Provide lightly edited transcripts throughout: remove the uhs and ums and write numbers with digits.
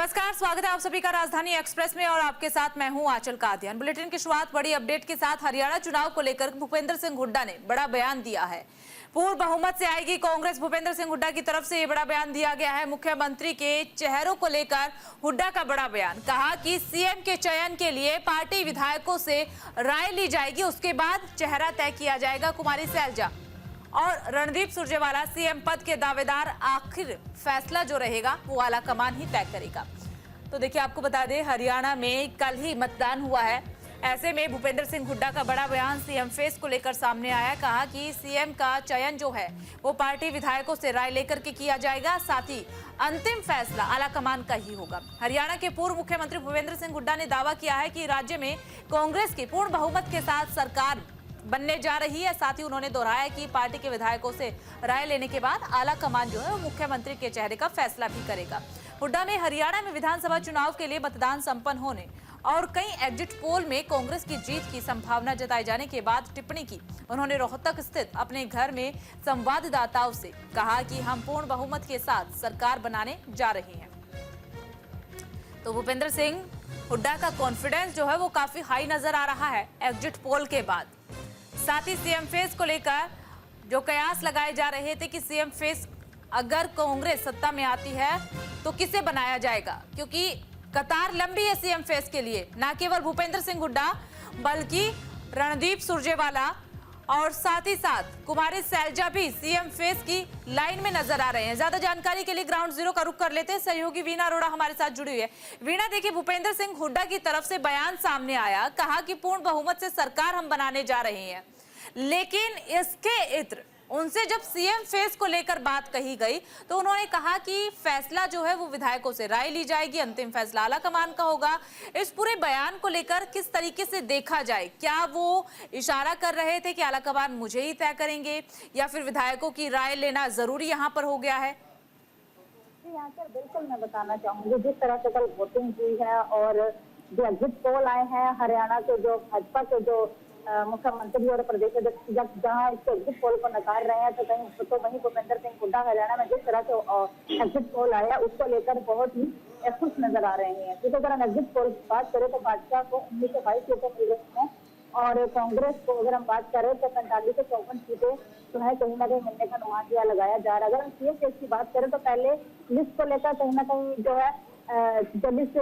नमस्कार, स्वागत है आप सभी का राजधानी एक्सप्रेस में और आपके साथ मैं हूं आंचल कादियान। बुलेटिन की शुरुआत बड़ी अपडेट के साथ। हरियाणा चुनाव को लेकर भूपेंद्र सिंह हुड्डा ने बड़ा बयान दिया है। पूर्ण बहुमत से आएगी कांग्रेस, भूपेंद्र सिंह हुड्डा की तरफ से ये बड़ा बयान दिया गया है। मुख्यमंत्री के चेहरों को लेकर हुड्डा का बड़ा बयान, कहा कि सीएम के चयन के लिए पार्टी विधायकों से राय ली जाएगी, उसके बाद चेहरा तय किया जाएगा। कुमारी सैलजा और रणदीप सुरजेवाला सीएम पद के दावेदार, आखिर फैसला जो रहेगा वो आला कमान ही तय करेगा। तो देखिए, आपको बता दें हरियाणा में कल ही मतदान हुआ है। ऐसे में भूपेंद्र सिंह हुड्डा का बड़ा बयान सीएम फेस को लेकर सामने आया। कहा कि सीएम का चयन जो है वो पार्टी विधायकों से राय लेकर के किया जाएगा, साथ ही अंतिम फैसला आला कमान का ही होगा। हरियाणा के पूर्व मुख्यमंत्री भूपेंद्र सिंह हुड्डा ने दावा किया है कि राज्य में कांग्रेस की पूर्ण बहुमत के साथ सरकार बनने जा रही है। साथ ही उन्होंने दोहराया कि पार्टी के विधायकों से राय लेने के बाद आला कमान जो है वो मुख्यमंत्री के चेहरे का फैसला भी करेगा। हुड्डा ने हरियाणा में विधानसभा चुनाव के लिए मतदान संपन्न होने और कई एग्जिट पोल में कांग्रेस की जीत की संभावना जताए जाने के बाद टिप्पणी की। उन्होंने रोहतक स्थित अपने घर में संवाददाताओं से कहा कि हम पूर्ण बहुमत के साथ सरकार बनाने जा रहे हैं। तो भूपेंद्र सिंह हुड्डा का कॉन्फिडेंस जो है वो काफी हाई नजर आ रहा है एग्जिट पोल के बाद। साथ ही सीएम फेस को लेकर जो कयास लगाए जा रहे थे कि सीएम फेस अगर कांग्रेस सत्ता में आती है तो किसे बनाया जाएगा, क्योंकि कतार लंबी है सीएम फेस के लिए। न केवल भूपेंद्र सिंह हुड्डा बल्कि रणदीप सुरजेवाला और साथ ही साथ कुमारी सैलजा भी सीएम फेस की लाइन में नजर आ रहे हैं। ज्यादा जानकारी के लिए ग्राउंड जीरो का रुख कर लेते हैं। सहयोगी वीणा अरोड़ा हमारे साथ जुड़ी हुई है। वीणा, देखिए, भूपेंद्र सिंह हुड्डा की तरफ से बयान सामने आया, कहा कि पूर्ण बहुमत से सरकार हम बनाने जा रहे हैं, लेकिन इसके इत्र उनसे जब सीएम फेस को लेकर बात कही गई तो उन्होंने कहा कि फैसला जो है वो विधायकों से राय ली जाएगी, अंतिम फैसला आला कमान का होगा। इस पूरे बयान को लेकर किस तरीके से देखा जाए? क्या वो इशारा कर रहे थे कि आला कमान मुझे ही तय करेंगे, या फिर विधायकों की राय लेना जरूरी यहाँ पर हो गया है? यहाँ पर बिल्कुल मैं बताना चाहूंगी, जिस तरह से कल वोटिंग हुई है और जो एग्जिट पोल आए हैं हरियाणा के, जो भाजपा के जो मुख्यमंत्री और प्रदेश अध्यक्ष जहाँ इसके एग्जिट पोल को नकार रहे हैं, तो वहीं भूपेंद्र सिंह हुड्डा हरियाणा में जिस तरह से एग्जिट पोल आया उसको लेकर बहुत ही खुश नजर आ रहे हैं। क्योंकि अगर हम एग्जिट पोल की बात करें तो भाजपा को 19 से 22 सीटें मिल रही हैं और कांग्रेस को अगर हम बात करें तो 45 से 54 सीटें जो है कहीं ना कहीं मिलने का अनुमान दिया लगाया जा रहा है। अगर हम सीएम केस की बात करें तो पहले लिस्ट को लेकर कहीं ना कहीं जो है जो लिस्ट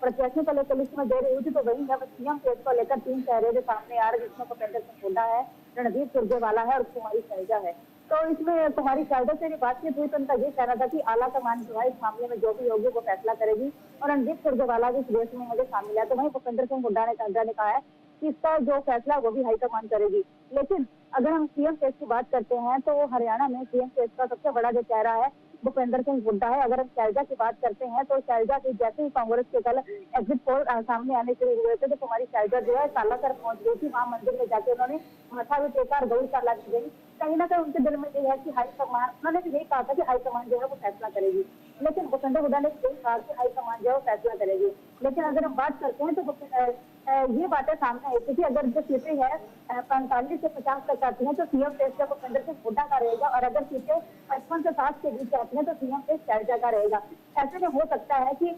प्रत्याशियों को लेकर लिस्ट में दे रही थी, तो वही जब सीएम केस को लेकर 3 चेहरे जो सामने आ रहे, जिसमें भूपेंद्र सिंह हुड्डा है, रणदीप सुरजेवाला है और कुमारी सैलजा है। तो इसमें कुमारी सैलजा से भी बातचीत हुई तो उनका ये कहना था कि आला कमान जो है इस मामले में जो भी होगी वो फैसला करेगी और रणदीप सुरजेवाला भी इस रेस में मुझे शामिल है। तो वहीं भूपेंद्र सिंह हुड्डा ने कहा है कि इसका जो फैसला वो भी हाईकमान करेगी। लेकिन अगर हम सीएम केस की बात करते हैं तो हरियाणा में सीएम केस का सबसे बड़ा जो चेहरा है भूपेंद्र सिंह हुड्डा है। अगर हम सैलजा की बात करते हैं तो सैलजा की जैसे ही कांग्रेस के कल एग्जिट पोल सामने आने शुरू हुए थे तो कुमारी सैलजा जो है सालासर पहुंच गई थी। वहां मंदिर में जाके उन्होंने माथा भी टेका और गौशाला की गई। कहीं ना कहीं उनके दिल में ये है कि हाईकमान, उन्होंने भी यही कहा था कि हाईकमान जो है वो फैसला करेगी, लेकिन भूपेंद्र हुड्डा ने यही कहा कि हाईकमान जो है वो फैसला करेगी। लेकिन अगर हम बात करते हैं तो ये बातें सामने आई थी कि अगर जो सीटें हैं 45 से 50 तक आती हैं तो सीएम फेस का भूपेंद्र सिंह हुड्डा का रहेगा और अगर सीटें 55 से 60 के बीच आती हैं तो सीएम फेस सैलजा का रहेगा। ऐसे में हो सकता है कि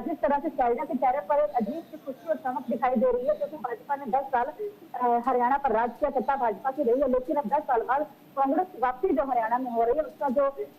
जिस तरह से सैलजा के चेहरे पर एक अजीब सी खुशी और चमक दिखाई दे रही है, क्योंकि भाजपा ने 10 साल हरियाणा पर राज किया, सत्ता भाजपा की रही है, लेकिन अब 10 साल बाद कांग्रेस की वापसी जो हरियाणा में हो रही है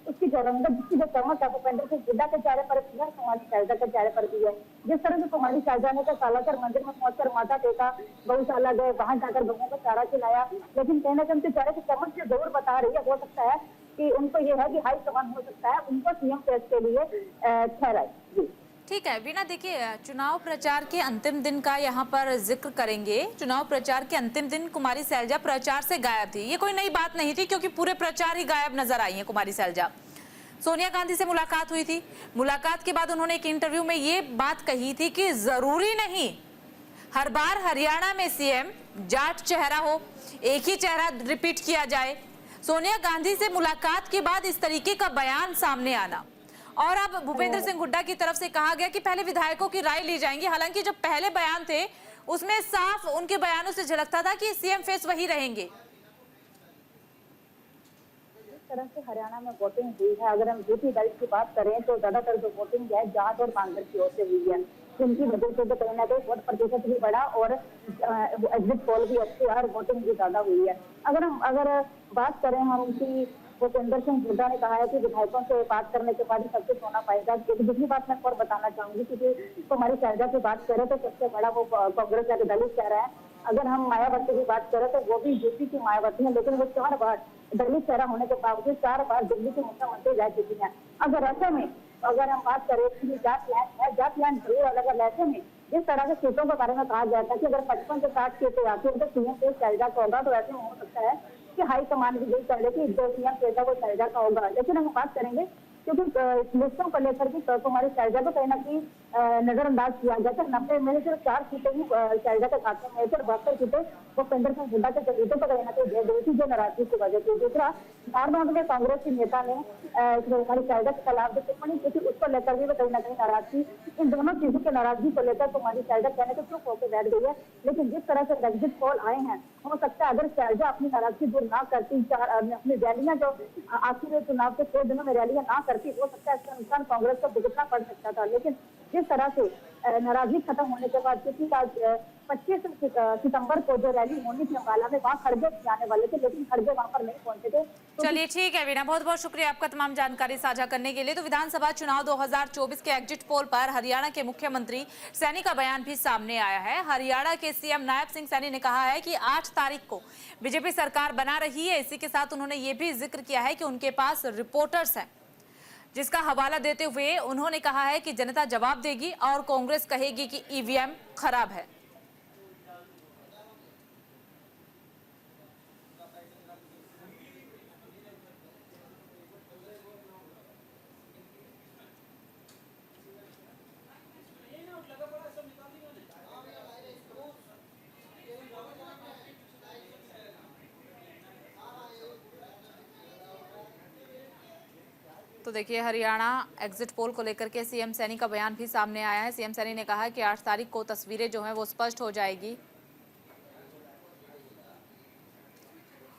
उसकी जो रंगत, जिसकी जो चमक है भूपेंद्र सिंह हुड्डा के चेहरे पर भी है, कुमारी सैलजा के चेहरे पर भी है। जिस तरह से कुमारी सैलजा ने तो सालासर मंदिर में पहुंचकर माथा टेका, गौशाला गए, वहां जाकर गौों को चारा खिलाया, लेकिन कहीं ना कहीं उनके चेहरे की चमक से जरूर बता रही है। हो सकता है कि उनको ये है कि हाई कमान हो सकता है उनको सीएम केस के लिए ठहराए। जी ठीक है वीणा, देखिए, चुनाव प्रचार के अंतिम दिन का यहाँ पर जिक्र करेंगे। चुनाव प्रचार के अंतिम दिन कुमारी सैलजा प्रचार से गायब थी। ये कोई नई बात नहीं थी, क्योंकि पूरे प्रचार ही गायब नजर आई है कुमारी सैलजा। सोनिया गांधी से मुलाकात हुई थी। मुलाकात के बाद उन्होंने एक इंटरव्यू में ये बात कही थी कि जरूरी नहीं हर बार हरियाणा में सीएम जाट चेहरा हो, एक ही चेहरा रिपीट किया जाए। सोनिया गांधी से मुलाकात के बाद इस तरीके का बयान सामने आना, और अब भूपेंद्र सिंह हुड्डा की तरफ से कहा गया कि पहले विधायकों की राय ली जाएंगी। हालांकि जो पहले बयान थे उसमें साफ उनके बयानों से झलकता था कि सीएम फेस वही रहेंगे। तरह से हरियाणा में वोटिंग हुई है, अगर हम यूपी दल की बात करें तो ज्यादातर जो वोटिंग है जाट और कांग्रेस की ओर से हुई है, जिनकी वजह से तो कहीं ना कहीं वोट प्रतिशत भी बढ़ा और एग्जिट पोल भी अच्छी और वोटिंग भी ज्यादा हुई है। अगर बात करें हम कि भूपेंद्र सिंह हुड्डा ने कहा है कि विधायकों से बात करने के बाद ही सब कुछ होना पाएगा, क्योंकि दूसरी बात मैं और बताना चाहूंगी, क्योंकि हमारी शैलजा की बात करें तो सबसे बड़ा वो कांग्रेस का दलित चेहरा है। अगर हम मायावती की बात करें तो वो भी यूपी की मायावती है, लेकिन वो 4 बार दलित चेहरा होने के बावजूद 4 बार दिल्ली के मुख्यमंत्री रह चुकी है। अगर ऐसे में अगर हम बात करें कि जाट लैंड जरूर अलग, अगर ऐसे में जिस तरह के सीटों के बारे में कहा गया था कि अगर 55 से 60 सीटें आती है तो सीएम को शैलजा का होगा, तो ऐसे में हो सकता है कि हाईकमान भी यही कर ले कि जो सीएम शैलजा को शैलजा का होगा। लेकिन हम बात करेंगे क्योंकि लिस्टों को लेकर भी तो हमारी शैलजा को कहीं ना कहीं नजरअंदाज किया गया था। 90 में सिर्फ 4 सीटें ही शैलजा के खाते में, 72 सीटें भूपेंद्र सिंह हुड्डा के चरित्रों पर कहीं ना कहीं दे गई थी, जो नाराजगी की वजह से। दूसरा, नारनौल में कांग्रेस की नेता ने हमारी शैलजा के खिलाफ जो टिप्पणी की थी उसको लेकर भी कहीं ना कहीं नाराज थी। इन दोनों चीजों की नाराजगी को लेकर तो हमारी शैलजा कहने को चुप होकर बैठ गई है। लेकिन जिस तरह से एग्जिट पोल आए हैं, हो सकता है अगर शैलजा अपनी नाराजगी दूर ना करती, अपनी रैलियां जो आखिरी चुनाव के 6 दिनों में रैलियां ना करती, हो सकता है इसका नुकसान कांग्रेस को भुगतना पड़ सकता था। लेकिन जिस तरह से नाराजगी खत्म होने के बाद, क्योंकि आज 25 सितंबर को जो रैली होनी थी अम्बाला में, वहाँ खड़गे आने वाले थे, लेकिन खड़गे वहाँ पर नहीं पहुंचे थे। चलिए ठीक है वीना, बहुत बहुत शुक्रिया आपका तमाम जानकारी साझा करने के लिए। तो विधानसभा चुनाव 2024 के एग्जिट पोल पर हरियाणा के मुख्यमंत्री सैनी का बयान भी सामने आया है। हरियाणा के सीएम नायब सिंह सैनी ने कहा है कि 8 तारीख को बीजेपी सरकार बना रही है। इसी के साथ उन्होंने ये भी जिक्र किया है कि उनके पास रिपोर्टर्स हैं, जिसका हवाला देते हुए उन्होंने कहा है कि जनता जवाब देगी और कांग्रेस कहेगी कि ईवीएम खराब है। तो देखिए, हरियाणा एग्जिट पोल को लेकर के सीएम सैनी का बयान भी सामने आया है। सीएम सैनी ने कहा है कि 8 तारीख को तस्वीरें जो हैं वो स्पष्ट हो जाएगी।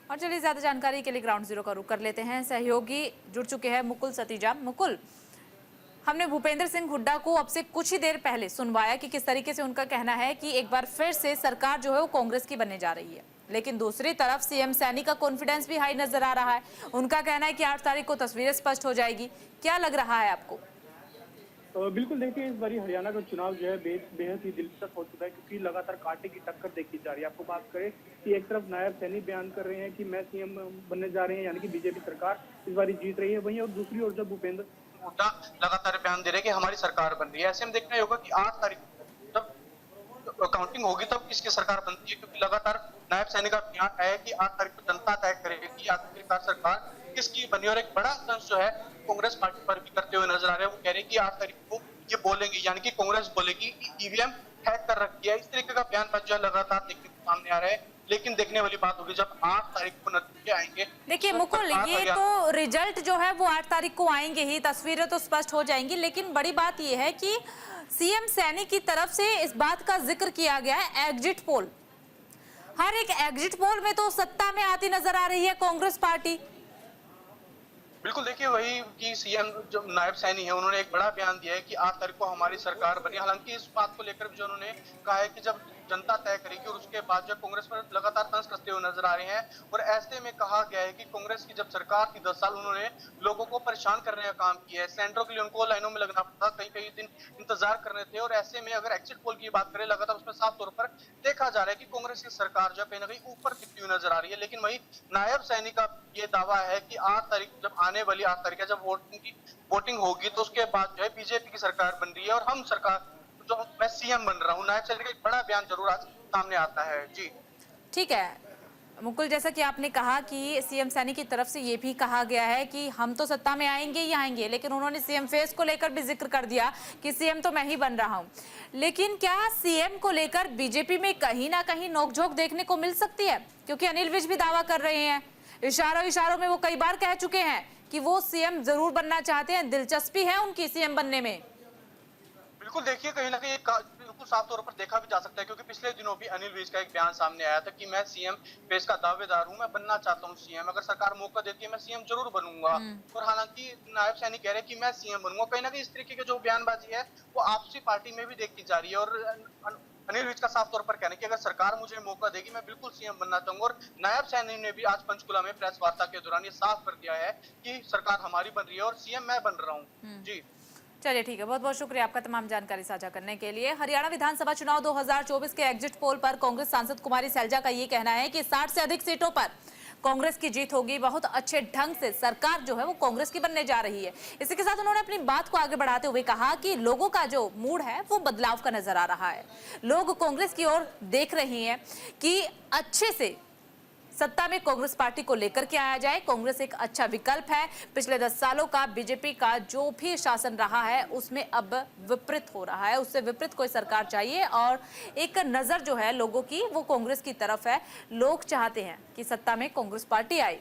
और चलिए ज्यादा जानकारी के लिए ग्राउंड जीरो का रुख कर लेते हैं। सहयोगी जुड़ चुके हैं मुकुल सतीजा। मुकुल, हमने भूपेंद्र सिंह हुड्डा को अब से कुछ ही देर पहले सुनवाया कि किस तरीके से उनका कहना है कि एक बार फिर से सरकार जो है वो कांग्रेस की बनने जा रही है, लेकिन दूसरी तरफ सीएम सैनी का कॉन्फिडेंस भी हाई नजर आ रहा है। उनका कहना है कि 8 तारीख को तस्वीरें स्पष्ट हो जाएगी। क्या लग रहा है आपको? बिल्कुल देखिए, इस बारी हरियाणा का चुनाव जो है बेहद ही दिलचस्प हो चुका है, क्योंकि लगातार कांटे की टक्कर देखी जा रही है। आपको बात करें कि एक तरफ नायब सैनी बयान कर रहे हैं कि मैं सीएम बनने जा रहे हैं, यानी कि बीजेपी सरकार इस बारी जीत रही है, वहीं और दूसरी ओर जब भूपेंद्र हुड्डा लगातार बयान दे रहे हैं कि हमारी सरकार बन रही है। ऐसे में देखना होगा कि 8 तारीख जब काउंटिंग होगी तब किसकी सरकार बनती है, क्योंकि लगातार नायब सैनी का बयान है कि 8 तारीख को जनता तय करेगी कि आखिरकार सरकार किसकी बनी। और एक बड़ा अंश जो है कांग्रेस पार्टी पर भी करते हुए नजर आ रहे हैं। वो कह रहे हैं कि 8 तारीख को ये बोलेंगे, यानी कि कांग्रेस बोलेगी कि ईवीएम हैक कर रखी है। इस तरीके का बयान जो है लगातार देखने को सामने आ रहा है। लेकिन देखने वाली बात होगी जब 8 तारीख को नतीजे आएंगे। देखिए मुकुल, ये तो रिजल्ट जो है वो 8 तारीख को आएंगे ही, तस्वीरें तो स्पष्ट हो जाएंगी, लेकिन बड़ी बात ये है कि सीएम सैनी की तरफ से इस बात का जिक्र किया गया है एग्जिट पोल। हर एक एग्जिट पोल में तो सत्ता में आती नजर आ रही है कांग्रेस पार्टी। बिल्कुल देखिए, वही कि सीएम जो नायब सैनी है उन्होंने एक बड़ा बयान दिया है कि 8 तारीख को हमारी सरकार बनी। हालांकि इस बात को लेकर भी जो उन्होंने कहा है कि जब जनता तय करेगी, और उसके बाद जो कांग्रेस पर लगातार तंज कसते हुए नजर आ रहे हैं। और ऐसे में कहा गया है कि कांग्रेस की जब सरकार थी 10 साल, उन्होंने लोगों को परेशान करने का काम किया है। सेंटरों के लिए उनको लाइनों में लगना पड़ता, कई दिन इंतजार करने थे। और ऐसे में अगर एग्जिट पोल की बात करें, लगातार उसमें साफ तौर पर देखा जा रहा है कि कांग्रेस की सरकार जो कहीं ना कहीं ऊपर दिखती हुई नजर आ रही है। लेकिन वही नायब सैनी का ये दावा है कि 8 तारीख जब आने वाली 8 तारीख जब वोटिंग होगी तो उसके बाद जो है बीजेपी की सरकार बन रही है और हम सरकार जो मैं सीएम बन रहा हूँ। नायब सैनी का एक बड़ा बयान जरूर आज सामने आता है। जी ठीक है मुकुल, जैसा कि आपने कहा कि सीएम सैनी की तरफ से ये भी कहा गया है कि हम तो सत्ता में आएंगे ही आएंगे, लेकिन उन्होंने सीएम फेस को लेकर भी जिक्र कर दिया कि सीएम तो मैं ही बन रहा हूं। लेकिन क्या सीएम को लेकर बीजेपी में कहीं ना कहीं नोकझोंक देखने को मिल सकती है? क्योंकि अनिल विज भी दावा कर रहे हैं, इशारों में वो कई बार कह चुके हैं कि वो सीएम जरूर बनना चाहते हैं, दिलचस्पी है उनकी सीएम बनने में। बिल्कुल देखिए, कहीं ना कहीं बिल्कुल साफ तौर पर देखा भी जा सकता है, क्योंकि पिछले दिनों भी अनिल विज का एक बयान सामने आया था कि मैं सीएम पेश का दावेदार हूं, मैं बनना चाहता हूं सीएम, अगर सरकार मौका देती है मैं सीएम जरूर बनूंगा। और हालांकि नायब सैनी कह रहे हैं कि मैं सीएम बनूंगा। कहीं ना कहीं इस तरीके की जो बयानबाजी है वो आपसी पार्टी में भी देखी जा रही है। और अनिल विज का साफ तौर पर कहना है कि अगर सरकार मुझे मौका देगी मैं बिल्कुल सीएम बनना चाहूंगा। और नायब सैनी ने भी आज पंचकुला में प्रेस वार्ता के दौरान ये साफ कर दिया है कि सरकार हमारी बन रही है और सीएम मैं बन रहा हूँ। जी चलिए ठीक है, बहुत बहुत शुक्रिया आपका तमाम जानकारी साझा करने के लिए। हरियाणा विधानसभा चुनाव 2024 के एग्जिट पोल पर कांग्रेस सांसद कुमारी सैलजा का ये कहना है कि 60 से अधिक सीटों पर कांग्रेस की जीत होगी। बहुत अच्छे ढंग से सरकार जो है वो कांग्रेस की बनने जा रही है। इसी के साथ उन्होंने अपनी बात को आगे बढ़ाते हुए कहा कि लोगों का जो मूड है वो बदलाव का नजर आ रहा है। लोग कांग्रेस की ओर देख रहे हैं कि अच्छे से सत्ता में कांग्रेस पार्टी को लेकर के आया जाए। कांग्रेस एक अच्छा विकल्प है। पिछले 10 सालों का बीजेपी का जो भी शासन रहा है उसमें अब विपरीत हो रहा है, उससे विपरीत कोई सरकार चाहिए और एक नजर जो है लोगों की वो कांग्रेस की तरफ है। लोग चाहते हैं कि सत्ता में कांग्रेस पार्टी आए।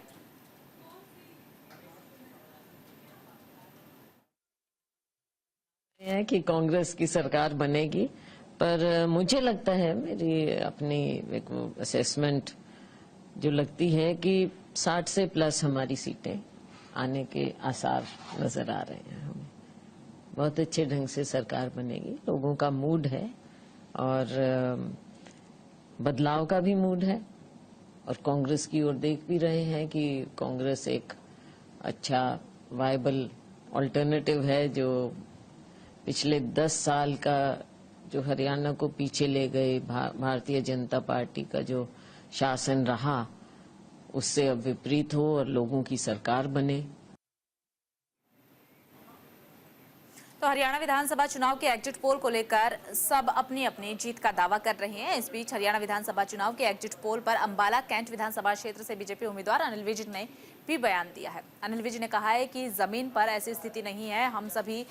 है कि कांग्रेस की सरकार बनेगी, पर मुझे लगता है, मेरी अपनी एक असेसमेंट जो लगती है कि 60 से प्लस हमारी सीटें आने के आसार नजर आ रहे हैं हमें। बहुत अच्छे ढंग से सरकार बनेगी, लोगों का मूड है और बदलाव का भी मूड है। और कांग्रेस की ओर देख भी रहे हैं कि कांग्रेस एक अच्छा वायबल ऑल्टरनेटिव है, जो पिछले 10 साल का जो हरियाणा को पीछे ले गए भारतीय जनता पार्टी का जो शासन रहा उससे अब विपरीत हो और लोगों की सरकार बने। तो हरियाणा विधानसभा चुनाव के एग्जिट पोल को लेकर सब अपनी अपनी जीत का दावा कर रहे हैं। इस बीच हरियाणा विधानसभा चुनाव के एग्जिट पोल पर अंबाला कैंट विधानसभा क्षेत्र से बीजेपी उम्मीदवार अनिल विज ने भी बयान दिया है। अनिल विज ने कहा है कि जमीन पर ऐसी स्थिति नहीं है, हम सभी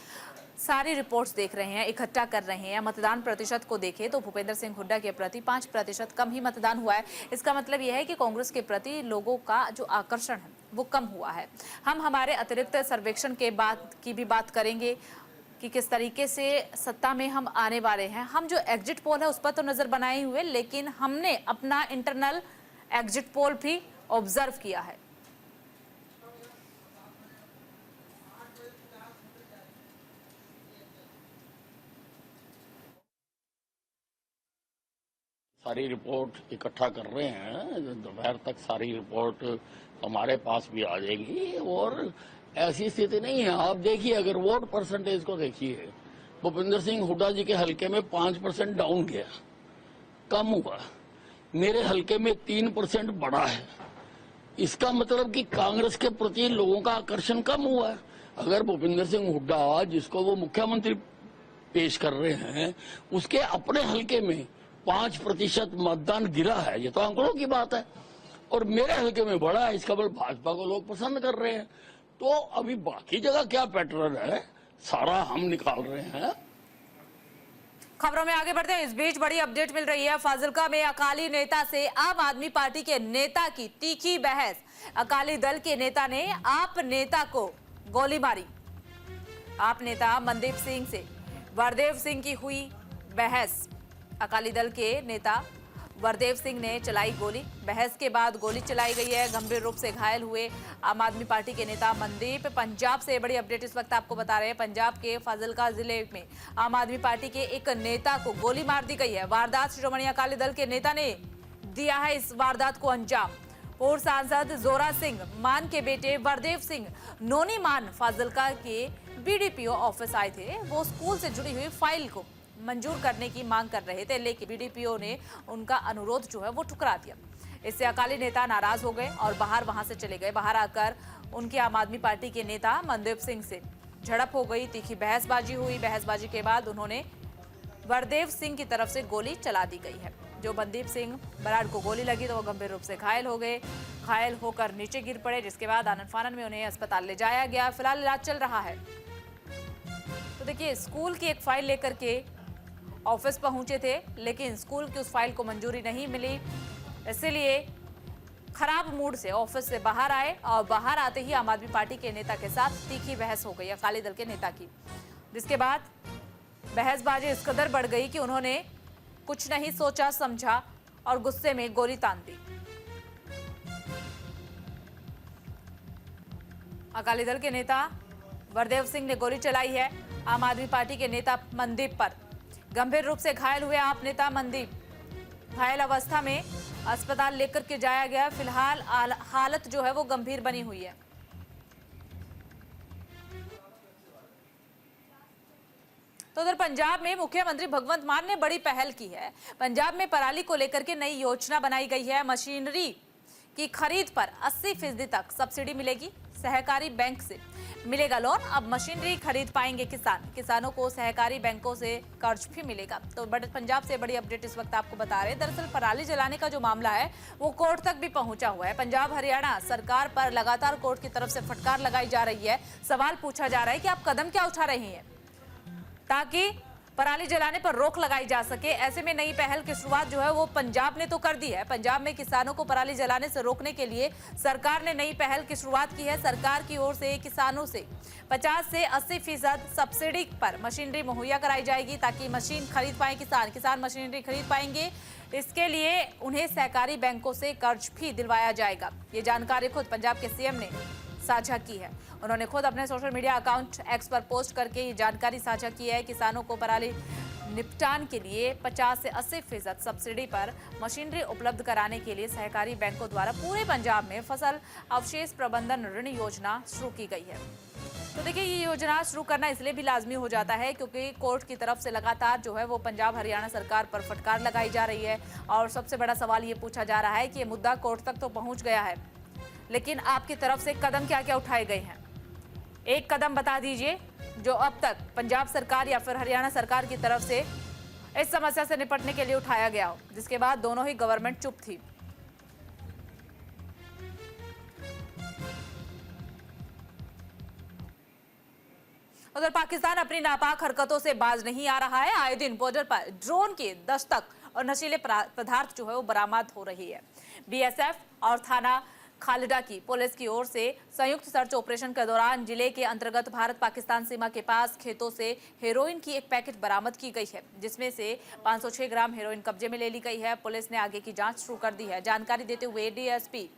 सारी रिपोर्ट्स देख रहे हैं, इकट्ठा कर रहे हैं। मतदान प्रतिशत को देखें तो भूपेंद्र सिंह हुड्डा के प्रति 5% कम ही मतदान हुआ है। इसका मतलब यह है कि कांग्रेस के प्रति लोगों का जो आकर्षण है वो कम हुआ है। हम हमारे अतिरिक्त सर्वेक्षण के की भी बात करेंगे कि किस तरीके से सत्ता में हम आने वाले हैं। हम जो एग्जिट पोल है उस पर तो नजर बनाए हुए, लेकिन हमने अपना इंटरनल एग्जिट पोल भी ऑब्जर्व किया है। सारी रिपोर्ट इकट्ठा कर रहे हैं, दोपहर तक सारी रिपोर्ट हमारे पास भी आ जाएगी। और ऐसी स्थिति नहीं है, आप देखिए, अगर वोट परसेंटेज को देखिए, भूपेंद्र सिंह हुड्डा जी के हलके में 5% डाउन गया, कम हुआ। मेरे हलके में 3% बढ़ा है। इसका मतलब कि कांग्रेस के प्रति लोगों का आकर्षण कम हुआ है। अगर भूपेंद्र सिंह हुड्डा, जिसको वो मुख्यमंत्री पेश कर रहे हैं, उसके अपने हलके में 5% मतदान गिरा है, ये तो आंकड़ों की बात है, और मेरे हल्के में बढ़ा है, इसका बल भाजपा को लोग पसंद कर रहे हैं। तो अभी बाकी जगह क्या पैटर्न है सारा हम निकाल रहे हैं। खबरों में आगे बढ़ते हैं। इस बीच बड़ी अपडेट मिल रही है। फाजिल्का में अकाली नेता से आम आदमी पार्टी के नेता की तीखी बहस। अकाली दल के नेता ने आप नेता को गोली मारी। आप नेता मनदीप सिंह से वरदेव सिंह की हुई बहस। अकाली दल के नेता वरदेव सिंह ने चलाई गोली। बहस के बाद गोली चलाई गई है। गंभीर रूप से घायल हुए आम आदमी पार्टी के नेता मनदीप। पंजाब से बड़ी अपडेट इस वक्त आपको बता रहे हैं। पंजाब के फाजिल्का जिले में आम आदमी पार्टी के एक नेता को गोली मार दी गई है। वारदात श्रोमणी अकाली दल के नेता ने दिया है इस वारदात को अंजाम। पूर्व सांसद जोरा सिंह मान के बेटे वरदेव सिंह नोनी मान फाजिल्का के बीडीपीओ ऑफिस आए थे। वो स्कूल से जुड़ी हुई फाइल को मंजूर करने की मांग कर रहे थे, लेकिन बीडीपीओ ने उनका अनुरोध जो है वो ठुकरा दिया। इससे अकाली नेता नाराज हो गए और वहां से चले गए। बाहर आकर उनके आम आदमी पार्टी के नेता मनदीप सिंह से झड़प हो गई। तीखी बहसबाजी हुई। बहसबाजी के बाद उन्होंने वरदेव सिंह की तरफ से गोली चला दी गई है। जो मनदीप सिंह बराड़ को गोली लगी तो वो गंभीर रूप से घायल हो गए। घायल होकर नीचे गिर पड़े, जिसके बाद आनन फानन में उन्हें अस्पताल ले जाया गया। फिलहाल इलाज चल रहा है। तो देखिए, स्कूल की एक फाइल लेकर के ऑफिस पहुंचे थे, लेकिन स्कूल की उस फाइल को मंजूरी नहीं मिली। इसलिए खराब मूड से ऑफिस से बाहर आए और बाहर आते ही आम आदमी पार्टी के नेता के साथ तीखी बहस हो गई अकाली दल के नेता की, जिसके बाद बहसबाजी इस कदर बढ़ गई कि उन्होंने कुछ नहीं सोचा समझा और गुस्से में गोली तान दी। अकाली दल के नेता वरदेव सिंह ने गोली चलाई है। आम आदमी पार्टी के नेता मनदीप पर गंभीर रूप से घायल हुए आप नेता मनदीप घायल अवस्था में अस्पताल लेकर के जाया गया। फिलहाल हालत जो है वो गंभीर बनी हुई है। तो उधर पंजाब में मुख्यमंत्री भगवंत मान ने बड़ी पहल की है। पंजाब में पराली को लेकर के नई योजना बनाई गई है। मशीनरी की खरीद पर 80% तक सब्सिडी मिलेगी। सहकारी बैंक से मिलेगा लोन। अब मशीनरी खरीद पाएंगे किसानों को सहकारी बैंकों से कर्ज भी मिलेगा। तो पंजाब से बड़ी अपडेट इस वक्त आपको बता रहे हैं। दरअसल पराली जलाने का जो मामला है वो कोर्ट तक भी पहुंचा हुआ है। पंजाब हरियाणा सरकार पर लगातार कोर्ट की तरफ से फटकार लगाई जा रही है। सवाल पूछा जा रहा है कि आप कदम क्या उठा रही हैं ताकि पराली जलाने पर रोक लगाई जा सके। ऐसे में नई पहल की शुरुआत जो है वो पंजाब ने तो कर दी है। पंजाब में किसानों को पराली जलाने से रोकने के लिए सरकार ने नई पहल की शुरुआत की है। सरकार की ओर से किसानों से 50 से 80% सब्सिडी पर मशीनरी मुहैया कराई जाएगी ताकि मशीन खरीद पाए किसान मशीनरी खरीद पाएंगे। इसके लिए उन्हें सहकारी बैंकों से कर्ज भी दिलवाया जाएगा। ये जानकारी खुद पंजाब के सीएम ने साझा की है। उन्होंने खुद अपने सोशल मीडिया अकाउंट एक्स पर पोस्ट करके ये जानकारी साझा की है। किसानों को पराली निपटान के लिए 50 से 80% सब्सिडी पर मशीनरी उपलब्ध कराने के लिए सहकारी बैंकों द्वारा पूरे पंजाब में फसल अवशेष प्रबंधन ऋण योजना शुरू की गई है। तो देखिए ये योजना शुरू करना इसलिए भी लाजमी हो जाता है क्योंकि कोर्ट की तरफ से लगातार जो है वो पंजाब हरियाणा सरकार पर फटकार लगाई जा रही है। और सबसे बड़ा सवाल ये पूछा जा रहा है कि ये मुद्दा कोर्ट तक तो पहुंच गया है, लेकिन आपकी तरफ से कदम क्या क्या उठाए गए हैं। एक कदम बता दीजिए जो अब तक पंजाब सरकार या फिर हरियाणा सरकार की तरफ से इस समस्या से निपटने के लिए उठाया गया हो, जिसके बाद दोनों ही गवर्नमेंट चुप थी। उधर पाकिस्तान अपनी नापाक हरकतों से बाज नहीं आ रहा है। आए दिन बॉर्डर पर ड्रोन की दस्तक और नशीले पदार्थ जो है वो बरामद हो रही है। बीएसएफ और थाना खालिदा की पुलिस की ओर से संयुक्त सर्च ऑपरेशन के दौरान जिले के अंतर्गत भारत पाकिस्तान सीमा के पास खेतों से हेरोइन की एक पैकेट बरामद की गई है, जिसमें से 506 ग्राम हेरोइन कब्जे में ले ली गई है। पुलिस ने आगे की जांच शुरू कर दी है। जानकारी देते हुए डीएसपी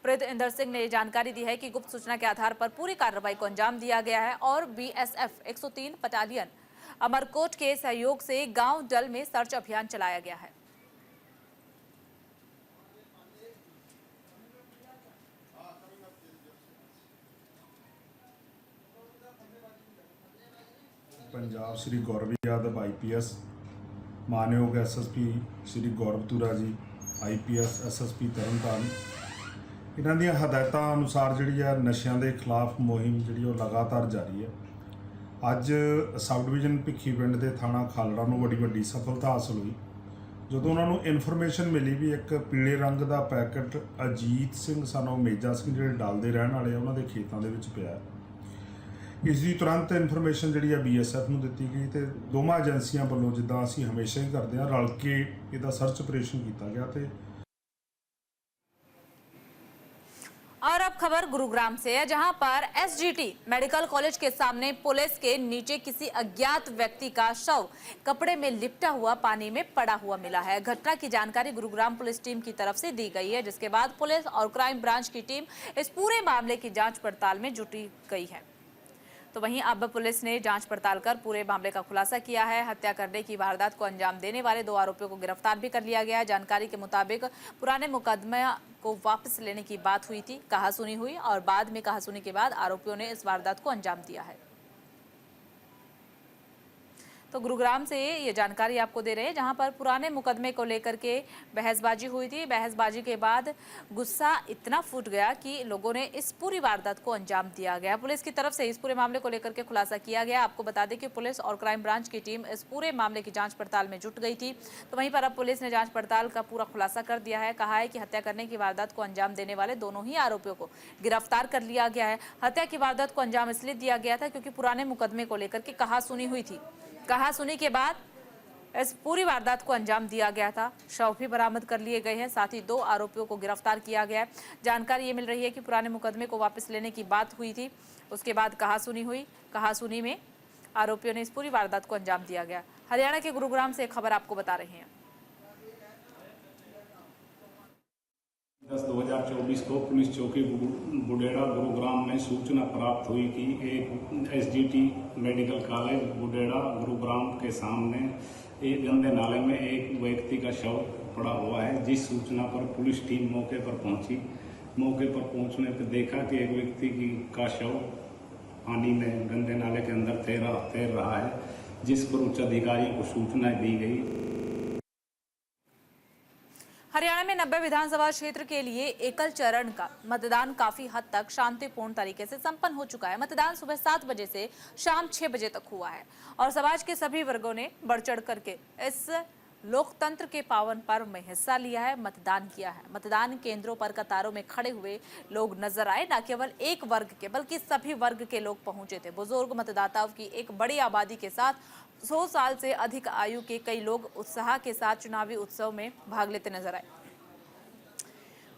प्रीतिंदर सिंह ने जानकारी दी है कि गुप्त सूचना के आधार पर पूरी कार्रवाई को अंजाम दिया गया है और बीएसएफ 103 बटालियन अमरकोट के सहयोग से गांव डल में सर्च अभियान चलाया गया है। पंजाब श्री गौरव यादव IPS, मानयोग SSP श्री गौरव तुरा जी IPS SSP तरनताਰਨ, इन्हां ਦੀਆਂ ਹਦਾਇਤਾਂ ਅਨੁਸਾਰ ਜਿਹੜੀ ਆ ਨਸ਼ਿਆਂ ਦੇ ਖਿਲਾਫ ਮੁਹਿੰਮ ਜਿਹੜੀ ਉਹ ਲਗਾਤਾਰ ਜਾਰੀ ਹੈ। ਅੱਜ ਸਬ ਡਿਵੀਜ਼ਨ ਭਿੱਖੀ ਪਿੰਡ ਦੇ ਥਾਣਾ ਖਾਲੜਾ ਨੂੰ ਵੱਡੀ ਸਫਲਤਾ ਹਾਸਲ ਹੋਈ ਜਦੋਂ ਉਹਨਾਂ ਨੂੰ ਇਨਫੋਰਮੇਸ਼ਨ ਮਿਲੀ ਵੀ ਇੱਕ ਪੀਲੇ ਰੰਗ ਦਾ ਪੈਕਟ ਅਜੀਤ ਸਿੰਘ ਸਾਨੂੰ ਮੇਜਾ ਸਿੰਘ ਜਿਹੜੇ ਡਲ ਦੇ ਰਹਿਣ ਵਾਲੇ ਆ ਉਹਨਾਂ ਦੇ ਖੇਤਾਂ ਦੇ ਵਿੱਚ ਪਿਆ। ਇਸ ਦੀ ਤੁਰੰਤ ਇਨਫੋਰਮੇਸ਼ਨ ਜਿਹੜੀ ਆ BSF ਨੂੰ ਦਿੱਤੀ ਗਈ ਤੇ ਦੋਵਾਂ ਏਜੰਸੀਆਂ ਵੱਲੋਂ ਜਿੱਦਾਂ ਅਸੀਂ ਹਮੇਸ਼ਾ ਹੀ ਕਰਦੇ ਆ ਰਲ ਕੇ ਇਹਦਾ ਸਰਚ ਆਪਰੇਸ਼ਨ ਕੀਤਾ ਗਿਆ ਤੇ और अब खबर गुरुग्राम से है, जहां पर SGT मेडिकल कॉलेज के सामने पुलिस के नीचे किसी अज्ञात व्यक्ति का शव कपड़े में लिपटा हुआ पानी में पड़ा हुआ मिला है। घटना की जानकारी गुरुग्राम पुलिस टीम की तरफ से दी गई है, जिसके बाद पुलिस और क्राइम ब्रांच की टीम इस पूरे मामले की जांच पड़ताल में जुटी गई है। तो वहीं अब पुलिस ने जांच पड़ताल कर पूरे मामले का खुलासा किया है। हत्या करने की वारदात को अंजाम देने वाले 2 आरोपियों को गिरफ्तार भी कर लिया गया है। जानकारी के मुताबिक पुराने मुकदमे को वापस लेने की बात हुई थी, कहासुनी हुई और बाद में कहासुनी के बाद आरोपियों ने इस वारदात को अंजाम दिया है। तो गुरुग्राम से ये जानकारी आपको दे रहे हैं, जहां पर पुराने मुकदमे को लेकर के बहसबाजी हुई थी। बहसबाजी के बाद गुस्सा इतना फूट गया कि लोगों ने इस पूरी वारदात को अंजाम दिया गया। पुलिस की तरफ से इस पूरे मामले को लेकर के खुलासा किया गया। आपको बता दें कि पुलिस और क्राइम ब्रांच की टीम इस पूरे मामले की जांच पड़ताल में जुट गई थी। तो वहीं पर अब पुलिस ने जांच पड़ताल का पूरा खुलासा कर दिया है। कहा है कि हत्या करने की वारदात को अंजाम देने वाले दोनों ही आरोपियों को गिरफ्तार कर लिया गया है। हत्या की वारदात को अंजाम इसलिए दिया गया था क्योंकि पुराने मुकदमे को लेकर के कहासुनी हुई थी। कहासुनी के बाद इस पूरी वारदात को अंजाम दिया गया था। शव भी बरामद कर लिए गए हैं, साथ ही 2 आरोपियों को गिरफ्तार किया गया है। जानकारी ये मिल रही है कि पुराने मुकदमे को वापस लेने की बात हुई थी, उसके बाद कहासुनी हुई। कहासुनी में आरोपियों ने इस पूरी वारदात को अंजाम दिया गया। हरियाणा के गुरुग्राम से एक खबर आपको बता रहे हैं। 10/2024 को पुलिस चौकी बुडेड़ा गुरुग्राम में सूचना प्राप्त हुई कि एक एसजीटी मेडिकल कॉलेज बुडेड़ा गुरुग्राम के सामने एक गंदे नाले में एक व्यक्ति का शव पड़ा हुआ है। जिस सूचना पर पुलिस टीम मौके पर पहुंची। मौके पर पहुंचने पर देखा कि एक व्यक्ति का शव पानी में गंदे नाले के अंदर तैर रहा है, जिस पर उच्च अधिकारी को सूचना दी गई। हरियाणा में 90 विधानसभा क्षेत्र के लिए एकल चरण का मतदान काफी हद तक शांतिपूर्ण तरीके से संपन्न हो चुका है। मतदान सुबह 7 बजे से शाम 6 बजे तक हुआ है और समाज के सभी वर्गों ने बढ़ चढ़ करके इस लोकतंत्र के पावन पर्व में हिस्सा लिया है, मतदान किया है। मतदान केंद्रों पर कतारों में खड़े हुए लोग नजर आए। न केवल एक वर्ग के बल्कि सभी वर्ग के लोग पहुंचे थे। बुजुर्ग मतदाताओं की एक बड़ी आबादी के साथ 100 साल से अधिक आयु के कई लोग उत्साह के साथ चुनावी उत्सव में भाग लेते नजर आए।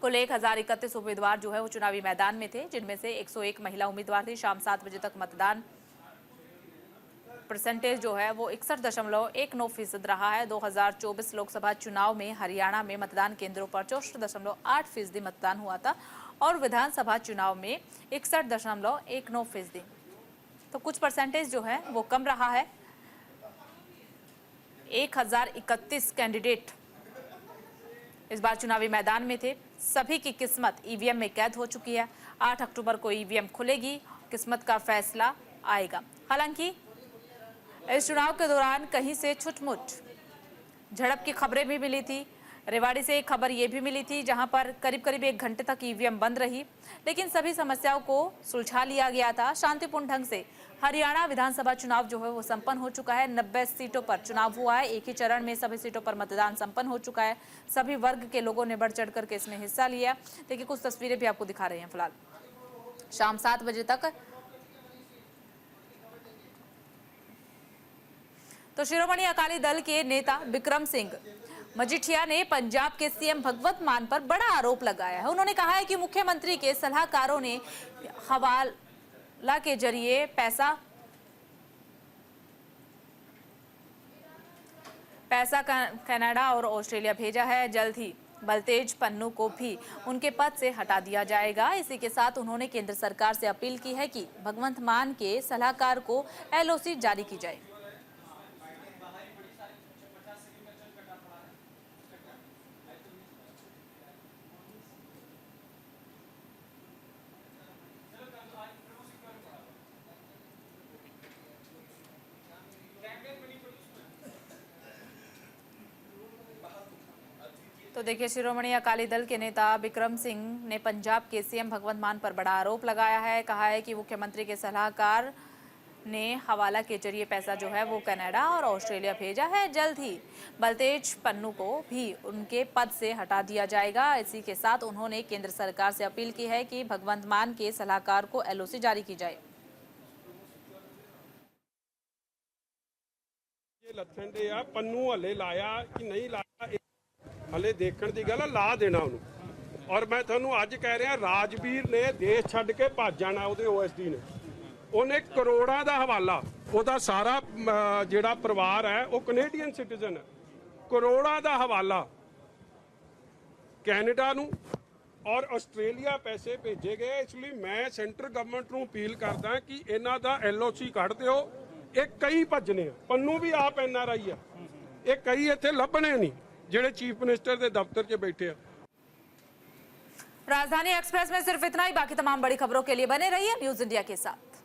कुल 1031 उम्मीदवार जो है वो चुनावी मैदान में थे, जिनमें से 101 महिला उम्मीदवार थी। शाम 7 बजे तक मतदान परसेंटेज जो है वो 61.19% रहा है। 2024 लोकसभा चुनाव में हरियाणा में मतदान केंद्रों पर 64.8% मतदान हुआ था और विधानसभा चुनाव में 61.19%। तो कुछ परसेंटेज जो है वो कम रहा है। 1031 कैंडिडेट इस बार चुनावी मैदान में थे। सभी की किस्मत ईवीएम में कैद हो चुकी है। 8 अक्टूबर को ईवीएम खुलेगी, किस्मत का फैसला आएगा। हालांकि इस चुनाव के दौरान कहीं से छुटमुट झड़प की खबरें भी मिली थी। रेवाड़ी से एक खबर ये भी मिली थी जहां पर करीब 1 घंटे तक ईवीएम बंद रही, लेकिन सभी समस्याओं को सुलझा लिया गया था। शांतिपूर्ण ढंग से हरियाणा विधानसभा चुनाव जो है वो संपन्न हो चुका है। 90 सीटों पर चुनाव हुआ है। एक ही चरण में सभी सीटों पर मतदान संपन्न हो चुका है। सभी वर्ग के लोगों ने बढ़ चढ़ करके इसमें हिस्सा लिया। देखिए कुछ तस्वीरें भी आपको दिखा रहे हैं। फिलहाल शाम 7 बजे तक तो शिरोमणि अकाली दल के नेता बिक्रम सिंह मजीठिया ने पंजाब के सीएम भगवंत मान पर बड़ा आरोप लगाया है। उन्होंने कहा है कि मुख्यमंत्री के सलाहकारों ने हवाला के जरिए पैसा कनाडा और ऑस्ट्रेलिया भेजा है। जल्द ही बलतेज पन्नू को भी उनके पद से हटा दिया जाएगा। इसी के साथ उन्होंने केंद्र सरकार से अपील की है कि भगवंत मान के सलाहकार को एलओसी जारी की जाए। तो देखिए शिरोमणि अकाली दल के नेता बिक्रम सिंह ने पंजाब के सीएम भगवंत मान पर बड़ा आरोप लगाया है। कहा है कि मुख्यमंत्री के सलाहकार ने हवाला के जरिए पैसा जो है वो कनाडा और ऑस्ट्रेलिया भेजा है। जल्द ही बलतेज पन्नू को भी उनके पद से हटा दिया जाएगा। इसी के साथ उन्होंने केंद्र सरकार से अपील की है कि भगवंत मान के सलाहकार को एलओसी जारी की जाए। ਲੱਥਣ ਦੇ ਆ ਪੰਨੂ ਹਲੇ ਲਾਇਆ ਕਿ ਨਹੀਂ ਲਾਇਆ ਹਲੇ ਦੇਖਣ ਦੀ ਗੱਲ ਆ, ਲਾ ਦੇਣਾ ਉਹਨੂੰ। ਔਰ ਮੈਂ ਤੁਹਾਨੂੰ ਅੱਜ ਕਹਿ ਰਿਹਾ ਰਾਜਵੀਰ ਨੇ ਦੇਸ਼ ਛੱਡ ਕੇ ਭੱਜ ਜਾਣਾ। ਉਹਦੇ ਓਐਸਡੀ ਨੇ ਉਹਨੇ ਕਰੋੜਾਂ ਦਾ ਹਵਾਲਾ, ਉਹਦਾ ਸਾਰਾ ਜਿਹੜਾ ਪਰਿਵਾਰ ਹੈ ਉਹ ਕੈਨੇਡੀਅਨ ਸਿਟੀਜ਼ਨ ਹੈ। ਕਰੋੜਾਂ ਦਾ ਹਵਾਲਾ ਕੈਨੇਡਾ ਨੂੰ ਔਰ ਆਸਟ੍ਰੇਲੀਆ ਪੈਸੇ ਭੇਜੇ ਗਏ। ਇਸ ਲਈ ਮੈਂ ਸੈਂਟਰ ਗਵਰਨਮੈਂਟ ਨੂੰ ਅਪੀਲ ਕਰਦਾ ਕਿ ਇਹਨਾਂ ਦਾ ਐਲਓਸੀ ਕੱਢ ਦਿਓ। ਇਹ ਕਈ ਭੱਜਣੇ ਆ, ਪੰਨੂ ਵੀ ਆਪ ਐਨਆਰਆਈ ਆ, ਇਹ ਕਈ ਇੱਥੇ ਲੱਭਣੇ ਨਹੀਂ ਜਿਹੜੇ चीफ मिनिस्टर के दफ्तर 'ਚ बैठे हैं। राजधानी एक्सप्रेस में सिर्फ इतना ही। बाकी तमाम बड़ी खबरों के लिए बने रहिए न्यूज इंडिया के साथ।